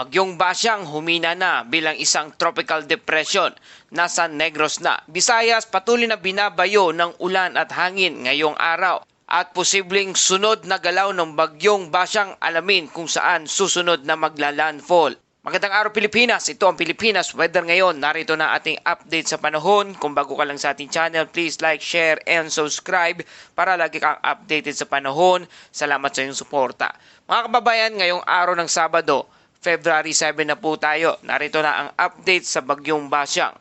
Bagyong Basyang humina na bilang isang tropical depression. Nasa Negros na. Visayas patuloy na binabayo ng ulan at hangin ngayong araw. At posibleng sunod na galaw ng Bagyong Basyang, alamin kung saan susunod na magla-landfall. Magandang araw Pilipinas, ito ang Pilipinas Weather ngayon. Narito na ating update sa panahon. Kung bago ka lang sa ating channel, please like, share, and subscribe para lagi kang updated sa panahon. Salamat sa iyong suporta. Mga kababayan, ngayong araw ng Sabado, February 7 na po tayo. Narito na ang update sa Bagyong Basyang.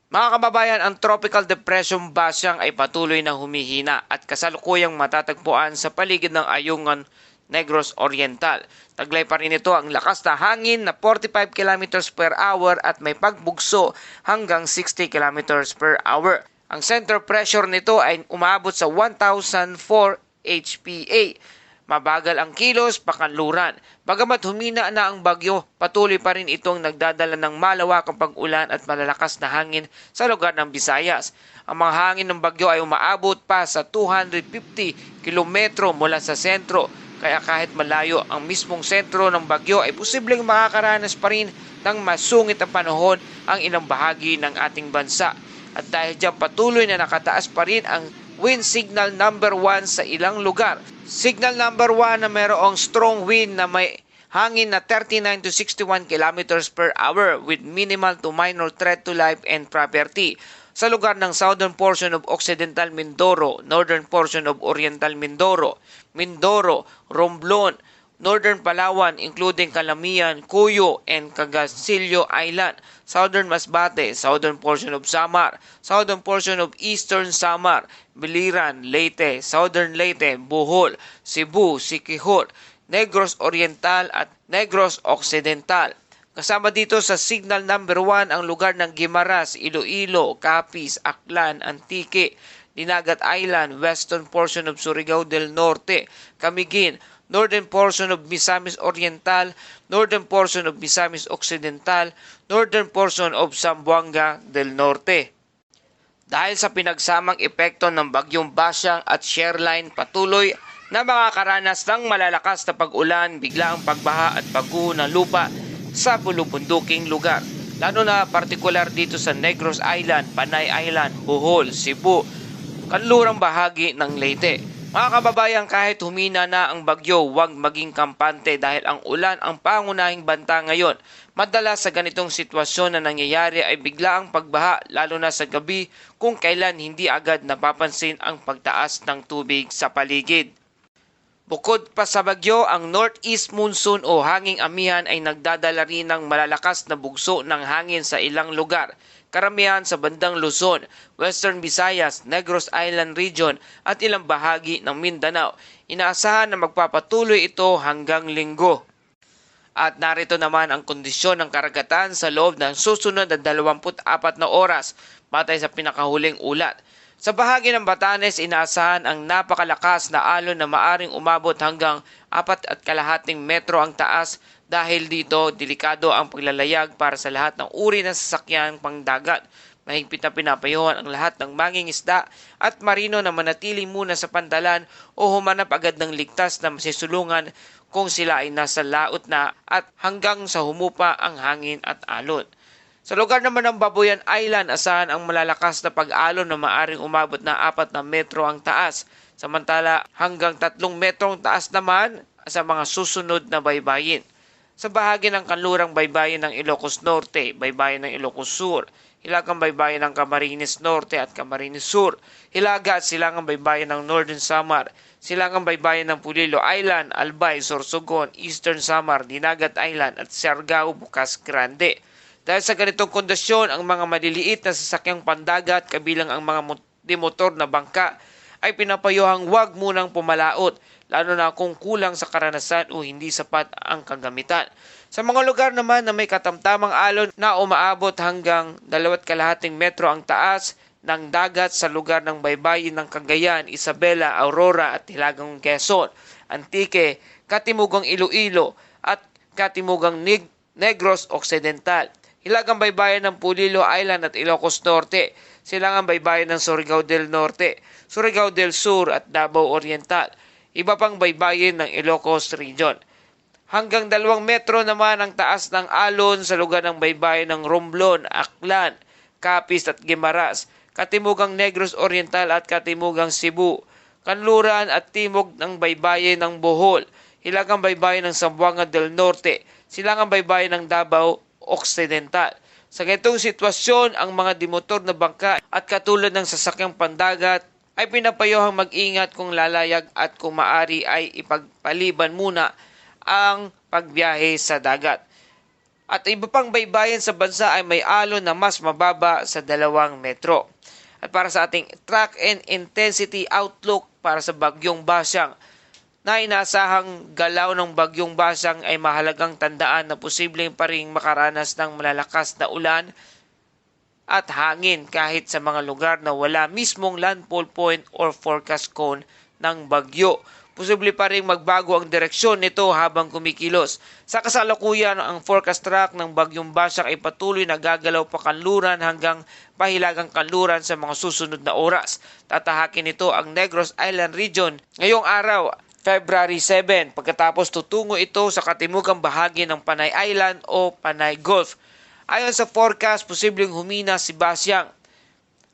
Mga kababayan, ang Tropical Depression Basyang ay patuloy na humihina at kasalukuyang matatagpuan sa paligid ng Ayungin, Negros Oriental. Taglay pa rin ito ang lakas na hangin na 45 km per hour at may pagbugso hanggang 60 km per hour. Ang center pressure nito ay umabot sa 1,004 HPA. Mabagal ang kilos, pakanluran. Bagamat humina na ang bagyo, patuloy pa rin itong nagdadala ng malawakang pag-ulan at malalakas na hangin sa lugar ng Visayas. Ang mga hangin ng bagyo ay umaabot pa sa 250 kilometro mula sa sentro. Kaya kahit malayo ang mismong sentro ng bagyo ay posibleng makakaranas pa rin ng masungit na panahon ang ilang bahagi ng ating bansa. At dahil dyan patuloy na nakataas pa rin ang wind signal number 1 sa ilang lugar. Signal number 1 na mayroong strong wind na may hangin na 39 to 61 km per hour with minimal to minor threat to life and property. Sa lugar ng southern portion of Occidental Mindoro, northern portion of Oriental Mindoro, Mindoro, Romblon, northern Palawan including Calamian, Cuyo, and Cagasillo Island, southern Masbate, southern portion of Samar, southern portion of eastern Samar, Biliran, Leyte, southern Leyte, Bohol, Cebu, Siquijor, Negros Oriental at Negros Occidental. Kasama dito sa signal number 1 ang lugar ng Guimaras, Iloilo, Capiz, Aklan, Antique, Dinagat Island, western portion of Surigao del Norte, Camiguin, northern portion of Misamis Oriental, northern portion of Misamis Occidental, northern portion of Zamboanga del Norte. Dahil sa pinagsamang epekto ng Bagyong Basyang at Shearline, patuloy na makakaranas ng malalakas na pag-ulan, biglaang pagbaha at pagguho ng lupa sa bulubunduking lugar. Lalo na partikular dito sa Negros Island, Panay Island, Bohol, Cebu, kanlurang bahagi ng Leyte. Mga kababayan, kahit humina na ang bagyo, huwag maging kampante dahil ang ulan ang pangunahing banta ngayon. Madalas sa ganitong sitwasyon na nangyayari ay biglaang pagbaha lalo na sa gabi kung kailan hindi agad napapansin ang pagtaas ng tubig sa paligid. Bukod pa sa bagyo, ang northeast monsoon o hanging amihan ay nagdadala rin ng malalakas na bugso ng hangin sa ilang lugar. Karamihan sa bandang Luzon, Western Visayas, Negros Island Region at ilang bahagi ng Mindanao. Inaasahan na magpapatuloy ito hanggang Linggo. At narito naman ang kondisyon ng karagatan sa loob ng susunod na 24 na oras batay sa pinakahuling ulat. Sa bahagi ng Batanes, inaasahan ang napakalakas na alon na maaring umabot hanggang 4.5 metro ang taas. Dahil dito, delikado ang paglalayag para sa lahat ng uri ng sasakyan pangdagat. Mahigpit na pinapayuhan ang lahat ng mangingisda at marino na manatili muna sa pantalan o humanap agad ng ligtas na masisulungan kung sila ay nasa laot na at hanggang sa humupa ang hangin at alon. Sa lugar naman ng Babuyan Island, asahan ang malalakas na pag-alon na maaring umabot na 4 na metro ang taas. Samantala hanggang 3 metrong taas naman sa mga susunod na baybayin. Sa bahagi ng kanlurang baybayin ng Ilocos Norte, baybayin ng Ilocos Sur, hilagang baybayin ng Camarines Norte at Camarines Sur, hilaga at silangang baybayin ng Northern Samar, silangang baybayin ng Pulilo Island, Albay, Sorsogon, Eastern Samar, Dinagat Island at Siargao, Bukas Grande. Dahil sa ganitong kondisyon, ang mga maliliit na sasakyang pandagat kabilang ang mga demotor na bangka ay pinapayuhang huwag munang pumalaot, lalo na kung kulang sa karanasan o hindi sapat ang kagamitan. Sa mga lugar naman na may katamtamang alon na umaabot hanggang 2.5 metro ang taas ng dagat sa lugar ng baybayin ng Cagayan, Isabela, Aurora at Hilagang Quezon, Antique, Katimugang Iloilo at Katimugang Negros Occidental, hilagang baybayin ng Pulilo Island at Ilocos Norte, silangang baybayin ng Surigao del Norte, Surigao del Sur at Davao Oriental, iba pang baybayin ng Ilocos Region. Hanggang 2 metro naman ang taas ng alon sa lugar ng baybayin ng Romblon, Aklan, Capiz at Guimaras, katimugang Negros Oriental at katimugang Cebu, kanluran at timog ng baybayin ng Bohol, hilagang baybayin ng Zamboanga del Norte, silangang baybayin ng Davao Occidental. Sa ganitong sitwasyon, ang mga demotor na bangka at katulad ng sasakyang pandagat ay pinapayuhang mag-ingat kung lalayag at kung maari ay ipagpaliban muna ang pagbiyahe sa dagat. At iba pang baybayin sa bansa ay may alon na mas mababa sa 2 metro. At para sa ating track and intensity outlook para sa Bagyong Basyang, na inaasahang galaw ng Bagyong Basyang ay mahalagang tandaan na posibleng pa ring makaranas ng malalakas na ulan at hangin kahit sa mga lugar na wala mismong landfall point or forecast cone ng bagyo. Posible pa rin magbago ang direksyon nito habang kumikilos. Sa kasalukuyan, ang forecast track ng Bagyong Basyang ay patuloy na gagalaw pa kanluran hanggang pahilagang kanluran sa mga susunod na oras. Tatahakin nito ang Negros Island Region ngayong araw, February 7, pagkatapos tutungo ito sa katimugang bahagi ng Panay Island o Panay Gulf. Ayon sa forecast, posibleng humina si Basyang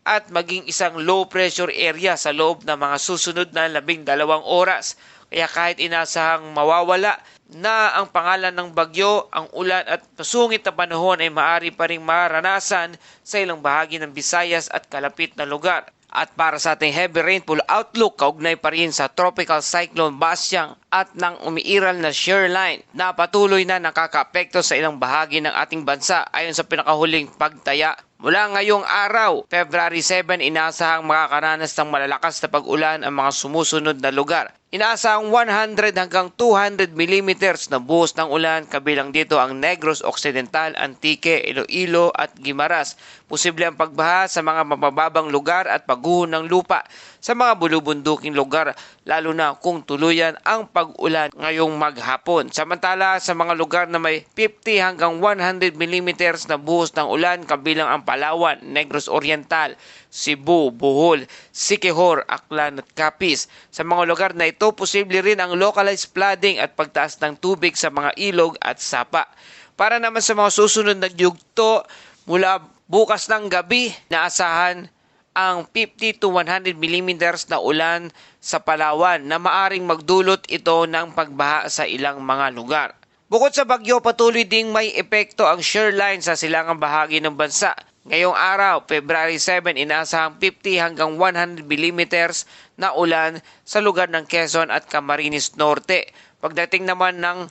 at maging isang low pressure area sa loob ng mga susunod na 12 oras. Kaya kahit inasahang mawawala na ang pangalan ng bagyo, ang ulan at pasungit na panahon ay maaari pa ring maranasan sa ilang bahagi ng Visayas at kalapit na lugar. At para sa ating heavy rainfall outlook, kaugnay pa rin sa Tropical Cyclone Basyang at ng umiiral na shear line na patuloy na nakakaapekto sa ilang bahagi ng ating bansa ayon sa pinakahuling pagtaya. Mula ngayong araw, February 7, inaasahang makakaranas ng malalakas na pag-ulan ang mga sumusunod na lugar. Inaasahang 100 hanggang 200 millimeters na buhos ng ulan, kabilang dito ang Negros Occidental, Antique, Iloilo at Guimaras. Posible ang pagbaha sa mga mabababang lugar at pagguho ng lupa sa mga bulubunduking lugar, lalo na kung tuluyan ang pag-ulan ngayong maghapon. Samantala, sa mga lugar na may 50 hanggang 100 millimeters na buhos ng ulan, kabilang ang Palawan, Negros Oriental, Cebu, Bohol, Siquijor, Aklan at Capiz. Sa mga lugar na ito, posible rin ang localized flooding at pagtaas ng tubig sa mga ilog at sapa. Para naman sa mga susunod na yugto, mula bukas ng gabi, naasahan ang 50 to 100 millimeters na ulan sa Palawan na maaring magdulot ito ng pagbaha sa ilang mga lugar. Bukod sa bagyo, patuloy ding may epekto ang shear line sa silangang bahagi ng bansa. Ngayong araw, February 7, inaasahang 50 hanggang 100 millimeters na ulan sa lugar ng Quezon at Camarines Norte. Pagdating naman ng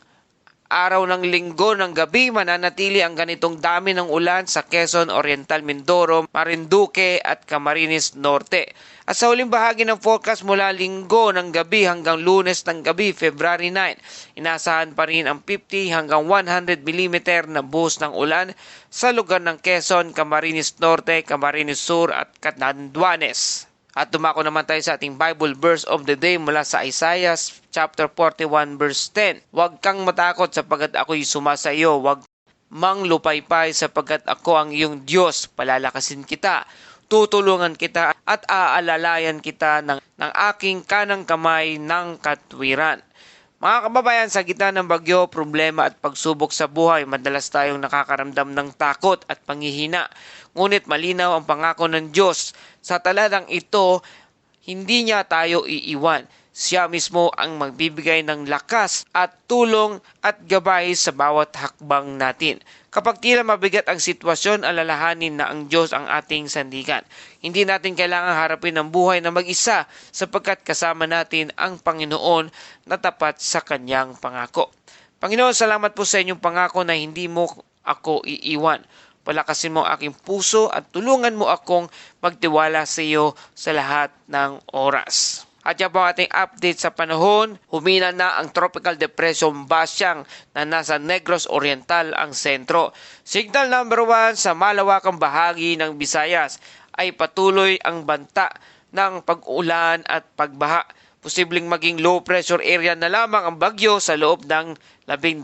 araw ng Linggo ng gabi, mananatili ang ganitong dami ng ulan sa Quezon Oriental, Mindoro, Marinduque at Camarines Norte. At sa huling bahagi ng forecast mula Linggo ng gabi hanggang Lunes ng gabi, February 9, inasahan pa rin ang 50 hanggang 100 mm na buhos ng ulan sa lugar ng Quezon, Camarines Norte, Camarines Sur at Catanduanes. At dumako naman tayo sa ating Bible verse of the day mula sa Isaiah chapter 41 verse 10. Huwag kang matakot sapagkat ako'y sumasa iyo. Huwag mang lupaypay sapagkat ako ang iyong Diyos. Palalakasin kita, tutulungan kita at aalalayan kita ng aking kanang kamay ng katwiran. Mga kababayan, sa gitna ng bagyo, problema at pagsubok sa buhay, madalas tayong nakakaramdam ng takot at panghihina. Ngunit malinaw ang pangako ng Diyos. Sa taladang ito, hindi niya tayo iiwan. Siya mismo ang magbibigay ng lakas at tulong at gabay sa bawat hakbang natin. Kapag tila mabigat ang sitwasyon, alalahanin na ang Diyos ang ating sandigan. Hindi natin kailangang harapin ang buhay na mag-isa sapagkat kasama natin ang Panginoon na tapat sa kanyang pangako. Panginoon, salamat po sa inyong pangako na hindi mo ako iiwan. Palakasin mo aking puso at tulungan mo akong magtiwala sa iyo sa lahat ng oras. At yan po ang ating update sa panahon. Humina na ang Tropical Depression Basyang na nasa Negros Oriental ang sentro. Signal number 1 sa malawakang bahagi ng Visayas ay patuloy ang banta ng pag-ulan at pagbaha. posibleng maging low pressure area na lamang ang bagyo sa loob ng 12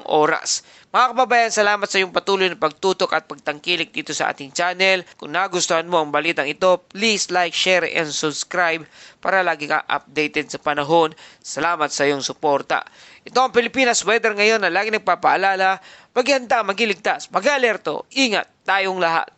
oras. Mga kababayan, salamat sa iyong patuloy na pagtutok at pagtangkilik dito sa ating channel. Kung nagustuhan mo ang balitang ito, please like, share, and subscribe para lagi ka updated sa panahon. Salamat sa iyong suporta. Ito ang Pilipinas Weather ngayon na lagi nagpapaalala, maghanda, magiligtas, mag-alerto, ingat tayong lahat.